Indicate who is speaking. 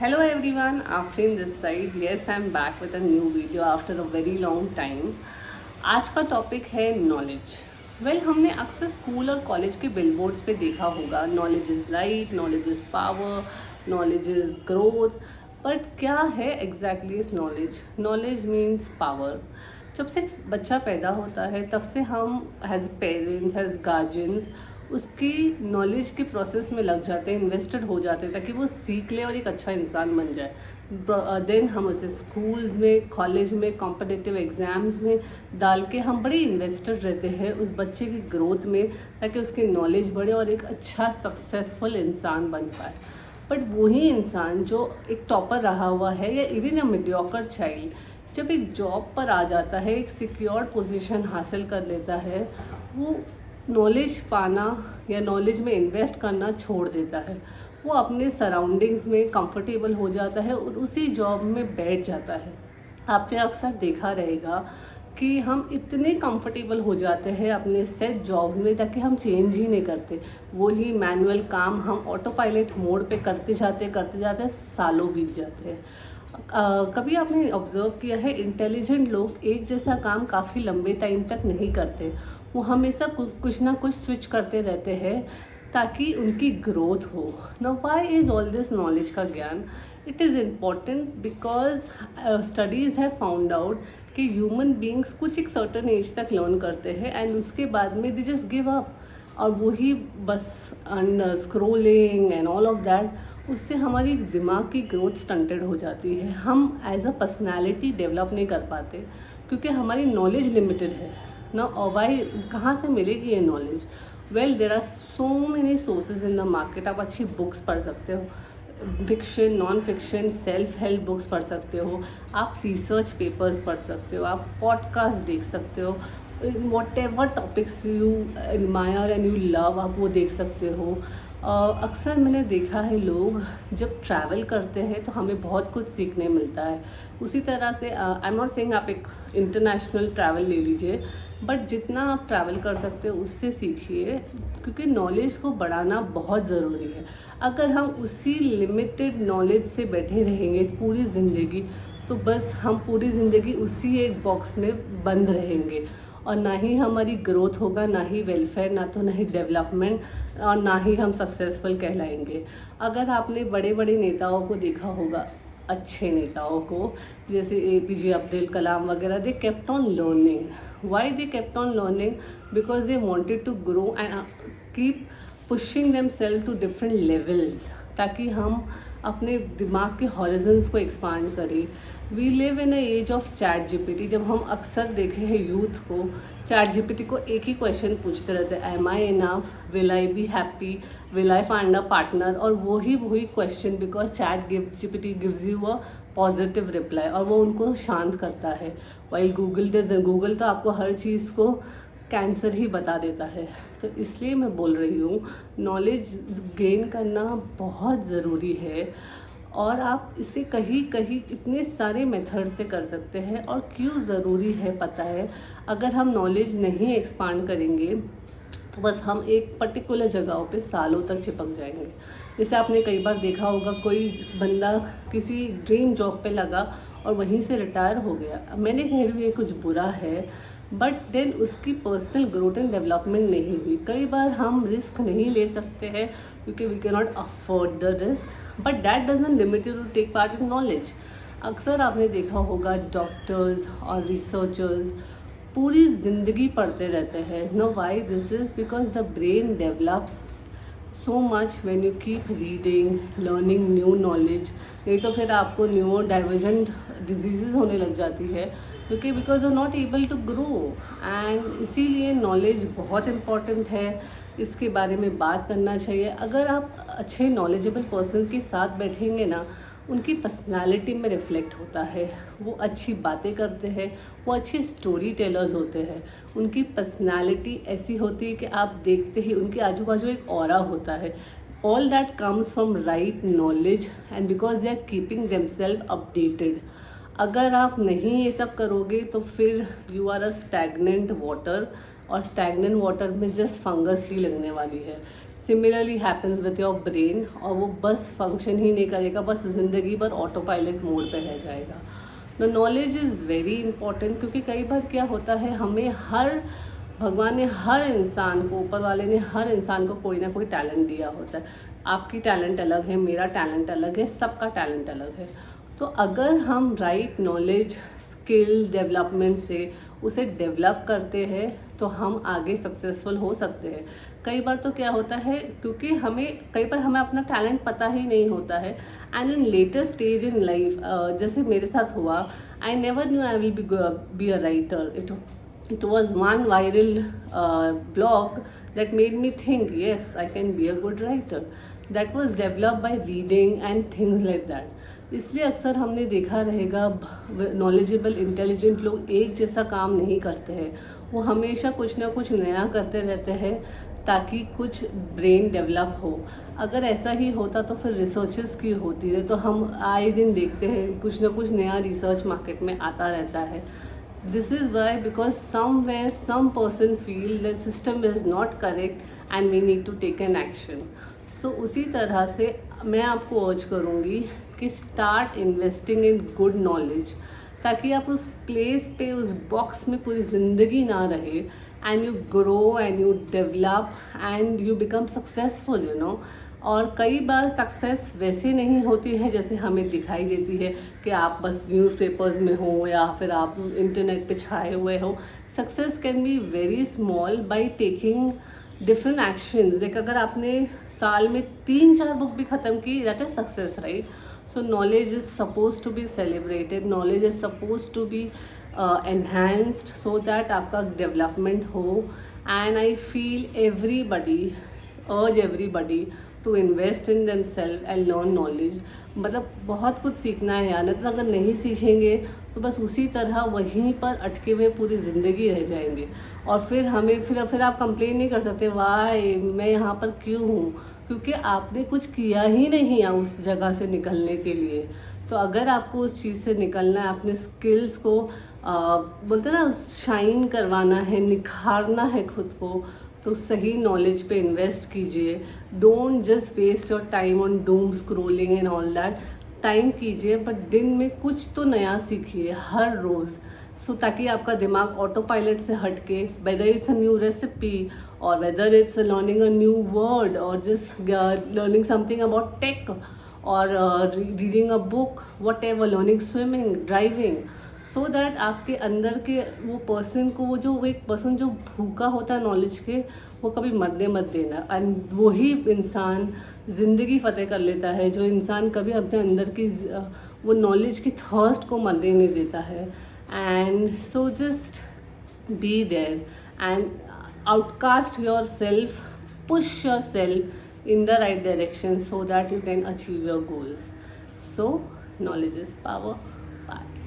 Speaker 1: Hello everyone, Afrin this side. Yes, I'm back with a new video after a very long time. आज का topic है knowledge. हमने अक्सर school और college के बिलबोर्ड्स पे देखा होगा, knowledge is right, knowledge is power, knowledge is growth. But क्या है एग्जैक्टली इस नॉलेज? Knowledge means power. जब से बच्चा पैदा होता है तब से हम एज पेरेंट्स, एज गार्जियंस उसकी नॉलेज के प्रोसेस में लग जाते हैं, इन्वेस्टेड हो जाते हैं ताकि वो सीख ले और एक अच्छा इंसान बन जाए। देन हम उसे स्कूल्स में, कॉलेज में, कॉम्पिटिटिव एग्ज़ाम्स में डाल के हम बड़े इन्वेस्टेड रहते हैं उस बच्चे की ग्रोथ में ताकि उसकी नॉलेज बढ़े और एक अच्छा सक्सेसफुल इंसान बन पाए। बट वही इंसान जो एक टॉपर रहा हुआ है या इवन अ मीडियोकर चाइल्ड जब एक जॉब पर आ जाता है, एक सिक्योर पोजीशन हासिल कर लेता है, वो नॉलेज पाना या नॉलेज में इन्वेस्ट करना छोड़ देता है। वो अपने सराउंडिंग्स में कंफर्टेबल हो जाता है और उसी जॉब में बैठ जाता है। आपने अक्सर देखा रहेगा कि हम इतने कंफर्टेबल हो जाते हैं अपने सेट जॉब में ताकि हम चेंज ही नहीं करते। वही मैनुअल काम हम ऑटो पायलट मोड पे करते जाते सालों बीत जाते हैं। कभी आपने ऑब्ज़र्व किया है, इंटेलिजेंट लोग एक जैसा काम काफ़ी लंबे टाइम तक नहीं करते। वो हमेशा कुछ ना कुछ स्विच करते रहते हैं ताकि उनकी ग्रोथ हो। Now why is all this knowledge का ज्ञान? It is important because studies have found out कि ह्यूमन बींग्स कुछ एक सर्टन एज तक लर्न करते हैं एंड उसके बाद में दे जस्ट गिव अप। और वही बस scrolling and all of that, उससे हमारी दिमाग की ग्रोथ स्टंटेड हो जाती है। हम एज अ पर्सनैलिटी डेवलप नहीं कर पाते क्योंकि हमारी नॉलेज लिमिटेड है ना। और वाई कहाँ से मिलेगी ये knowledge? There are so many sources in the market. आप अच्छी बुक्स पढ़ सकते हो, fiction, non fiction, self help books पढ़ सकते हो, आप रिसर्च पेपर्स पढ़ सकते हो, आप पॉडकास्ट देख सकते हो, what ever topics you admire and you love आप वो देख सकते हो। अक्सर मैंने देखा है लोग जब ट्रैवल करते हैं तो हमें बहुत कुछ सीखने मिलता है। उसी तरह से आई एम नॉट सेइंग आप एक इंटरनेशनल ट्रैवल ले लीजिए, बट जितना आप ट्रैवल कर सकते हो उससे सीखिए क्योंकि नॉलेज को बढ़ाना बहुत ज़रूरी है। अगर हम उसी लिमिटेड नॉलेज से बैठे रहेंगे पूरी ज़िंदगी तो बस हम पूरी ज़िंदगी उसी एक बॉक्स में बंद रहेंगे और ना ही हमारी ग्रोथ होगा, ना ही वेलफेयर, ना ही डेवलपमेंट, और ना ही हम सक्सेसफुल कहलाएंगे। अगर आपने बड़े बड़े नेताओं को देखा होगा, अच्छे नेताओं को, जैसे APJ अब्दुल कलाम वगैरह, they kept on learning. Why they kept on learning? Because they wanted to grow and keep pushing themselves to different levels ताकि हम अपने दिमाग के हॉरिजन्स को एक्सपांड करें। We live in a age of chat GPT। जब हम अक्सर देखे हैं यूथ को, चैट GPT को एक ही क्वेश्चन पूछते रहते हैं, am I enough, will I be happy, will I find a partner, और वही question, because chat GPT gives you a positive reply और वो उनको शांत करता है। वाइल गूगल तो आपको हर चीज़ को कैंसर ही बता देता है। तो इसलिए मैं बोल रही हूँ, नॉलेज गेन करना बहुत ज़रूरी है और आप इसे कहीं कहीं इतने सारे मेथड से कर सकते हैं। और क्यों ज़रूरी है पता है? अगर हम नॉलेज नहीं एक्सपांड करेंगे तो बस हम एक पर्टिकुलर जगहों पे सालों तक चिपक जाएंगे। जैसे आपने कई बार देखा होगा, कोई बंदा किसी ड्रीम जॉब पे लगा और वहीं से रिटायर हो गया। मैंने कह रही हूँ ये कुछ बुरा है, बट देन उसकी पर्सनल ग्रोथ एंड डेवलपमेंट नहीं हुई। कई बार हम रिस्क नहीं ले सकते हैं क्योंकि we can not afford the risk, but that doesn't limit you to take part in knowledge. अक्सर आपने देखा होगा डॉक्टर्स और रिसर्चर्स पूरी ज़िंदगी पढ़ते रहते हैं। Know why this is? Because the brain develops so much when you keep reading, learning new knowledge. नहीं तो फिर आपको न्यू डाइवर्जेंट डिजीज़ होने लग जाती है क्योंकि because you not able to grow. And इसीलिए नॉलेज बहुत इम्पॉर्टेंट है, इसके बारे में बात करना चाहिए। अगर आप अच्छे नॉलेजेबल पर्सन के साथ बैठेंगे ना, उनकी पर्सनालिटी में रिफ्लेक्ट होता है। वो अच्छी बातें करते हैं, वो अच्छे स्टोरी टेलर्स होते हैं, उनकी पर्सनालिटी ऐसी होती है कि आप देखते ही उनके आजू बाजू एक ऑरा होता है। All that comes from right knowledge and because they are keeping themselves updated. अगर आप नहीं ये सब करोगे तो फिर you are a stagnant water, और स्टैगनेंट वाटर में जस्ट फंगस ही लगने वाली है। Similarly happens with your brain, और वो बस फंक्शन ही नहीं करेगा, बस ज़िंदगी भर ऑटो पायलट मोड पे रह जाएगा। The knowledge is very important, क्योंकि कई बार क्या होता है, हमें भगवान ने हर इंसान को, ऊपर वाले ने हर इंसान को कोई ना कोई टैलेंट दिया होता है। आपकी टैलेंट अलग है, मेरा टैलेंट अलग है, सबका टैलेंट अलग है। तो अगर हम राइट नॉलेज स्किल डेवलपमेंट से उसे डेवलप करते हैं तो हम आगे सक्सेसफुल हो सकते हैं। कई बार तो क्या होता है, क्योंकि कई बार हमें अपना टैलेंट पता ही नहीं होता है, and in later stage in life, जैसे मेरे साथ हुआ, I never knew I will be a writer. It was one viral blog that made me think, yes, I can be a good writer. That was developed by reading and things like that. इसलिए अक्सर हमने देखा रहेगा, knowledgeable intelligent लोग एक जैसा काम नहीं करते हैं, वो हमेशा कुछ ना कुछ नया करते रहते हैं ताकि कुछ ब्रेन डेवलप हो। अगर ऐसा ही होता तो फिर रिसर्चेस की होती है, तो हम आए दिन देखते हैं कुछ ना कुछ नया रिसर्च मार्केट में आता रहता है। This is why, because somewhere some person feel that system is not correct and we need to take an action. So उसी तरह से मैं आपको अर्ज करूँगी कि start investing in good knowledge, ताकि आप उस प्लेस पे, उस बॉक्स में पूरी ज़िंदगी ना रहे, and you grow and you develop and you become successful, you know. और कई बार सक्सेस वैसे नहीं होती है जैसे हमें दिखाई देती है कि आप बस न्यूज़पेपर्स में हो या फिर आप इंटरनेट पे छाए हुए हो। Success can be very small by taking different actions. Like अगर आपने साल में 3-4 बुक भी ख़त्म की, that is success, right. So knowledge is suppose to be celebrated, knowledge is suppose to be enhanced, so that आपका डेवलपमेंट हो। And I feel urge everybody to invest in themselves and learn knowledge। मतलब बहुत कुछ सीखना है यार, मतलब अगर नहीं सीखेंगे तो बस उसी तरह वहीं पर अटके हुए पूरी ज़िंदगी रह जाएंगे, और फिर फिर आप कंप्लेन नहीं कर सकते, वाह मैं यहाँ पर क्यों हूँ, क्योंकि आपने कुछ किया ही नहीं है उस जगह से निकलने के लिए। तो अगर आपको उस चीज़ से निकलना है, अपने स्किल्स को बोलते हैं ना, शाइन करवाना है, निखारना है खुद को, तो सही नॉलेज पे इन्वेस्ट कीजिए। Don't just waste your time on doom scrolling and all that. Time कीजिए, बट दिन में कुछ तो नया सीखिए हर रोज़, सो ताकि आपका दिमाग ऑटो पायलट से हट के, whether it's a new recipe और whether it's learning a new word और just learning something about tech और reading a book, whatever, learning swimming, driving, so that आपके अंदर के वो पर्सन को, वो एक पर्सन जो भूखा होता है नॉलेज के, वो कभी मरने मत देना। एंड वही इंसान ज़िंदगी फ़तेह कर लेता है जो इंसान कभी अपने अंदर की वो नॉलेज की थर्स्ट को मरने नहीं देता है। And so just be there and outcast yourself, push yourself in the right direction so that you can achieve your goals. So knowledge is power. Bye.